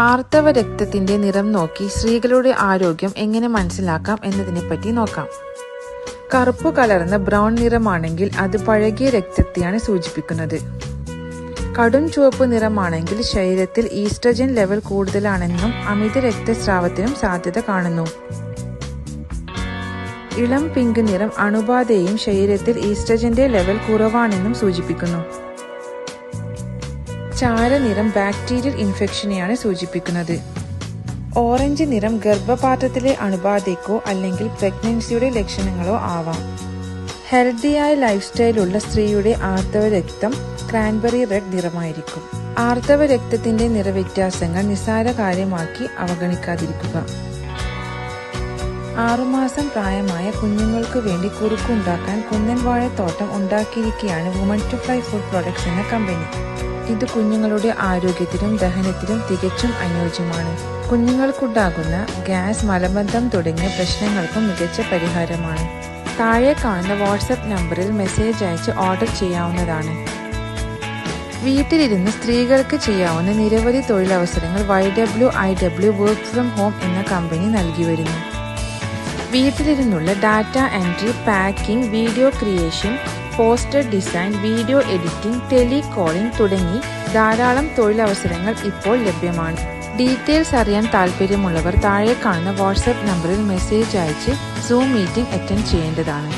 ആർത്തവ രക്തത്തിന്റെ നിറം നോക്കി സ്ത്രീകളുടെ ആരോഗ്യം എങ്ങനെ മനസ്സിലാക്കാം എന്നതിനെപ്പറ്റി നോക്കാം. കറുപ്പു കലർന്ന ബ്രൗൺ നിറമാണെങ്കിൽ അത് പഴകിയ രക്തത്തെയാണ് സൂചിപ്പിക്കുന്നത്. കടും ചുവപ്പ് നിറമാണെങ്കിൽ ശരീരത്തിൽ ഈസ്ട്രജൻ ലെവൽ കൂടുതലാണെന്നും അമിത രക്തസ്രാവത്തിനും സാധ്യത കാണുന്നു. ഇളം പിങ്ക് നിറം അണുബാധയെയും ശരീരത്തിൽ ഈസ്ട്രജന്റെ ലെവൽ കുറവാണെന്നും സൂചിപ്പിക്കുന്നു. ചാരനിറം ബാക്ടീരിയൽ ഇൻഫെക്ഷനെയാണ് സൂചിപ്പിക്കുന്നത്. ഓറഞ്ച് നിറം ഗർഭപാത്രത്തിലെ അണുബാധയ്ക്കോ അല്ലെങ്കിൽ പ്രഗ്നൻസിയുടെ ലക്ഷണങ്ങളോ ആവാം. ഹെൽത്തിയായ ലൈഫ് സ്റ്റൈലുള്ള സ്ത്രീയുടെ ആർത്തവ രക്തം ക്രാൻബെറി റെഡ് നിറമായിരിക്കും. ആർത്തവ രക്തത്തിന്റെ നിറവ്യത്യാസങ്ങൾ നിസ്സാര കാര്യമാക്കി അവഗണിക്കാതിരിക്കുക. 6 മാസം പ്രായമായ കുഞ്ഞുങ്ങൾക്ക് വേണ്ടി കുറുക്കുണ്ടാക്കാൻ കുന്നൻവാഴത്തോട്ടം ഉണ്ടാക്കിയിരിക്കുകയാണ് woman to fly food products എന്ന കമ്പനി. ഇത് കുഞ്ഞുങ്ങളുടെ ആരോഗ്യത്തിനും ദഹനത്തിനും തികച്ചും അനുയോജ്യമാണ്. കുഞ്ഞുങ്ങൾക്കുണ്ടാകുന്ന ഗ്യാസ്, മലബന്ധം തുടങ്ങിയ പ്രശ്നങ്ങൾക്കും മികച്ച പരിഹാരമാണ്. താഴെ കാണുന്ന വാട്സ്ആപ്പ് നമ്പറിൽ മെസ്സേജ് അയച്ച് ഓർഡർ ചെയ്യാവുന്നതാണ്. വീട്ടിലിരുന്ന് സ്ത്രീകൾക്ക് ചെയ്യാവുന്ന നിരവധി തൊഴിലവസരങ്ങൾ YWIW വർക്ക് ഫ്രം ഹോം എന്ന കമ്പനി നൽകി വരുന്നു. വീട്ടിലിരുന്നുള്ള data entry, packing, video creation, poster design, video editing, telecalling തുടങ്ങി ധാരാളം തൊഴിലവസരങ്ങൾ ഇപ്പോൾ ലഭ്യമാണ്. ഡീറ്റെയിൽസ് അറിയാൻ താല്പര്യമുള്ളവർ താഴെ കാണുന്ന വാട്സ്ആപ്പ് നമ്പറിൽ മെസ്സേജ് അയച്ച് സൂം മീറ്റിംഗ് അറ്റൻഡ് ചെയ്യേണ്ടതാണ്.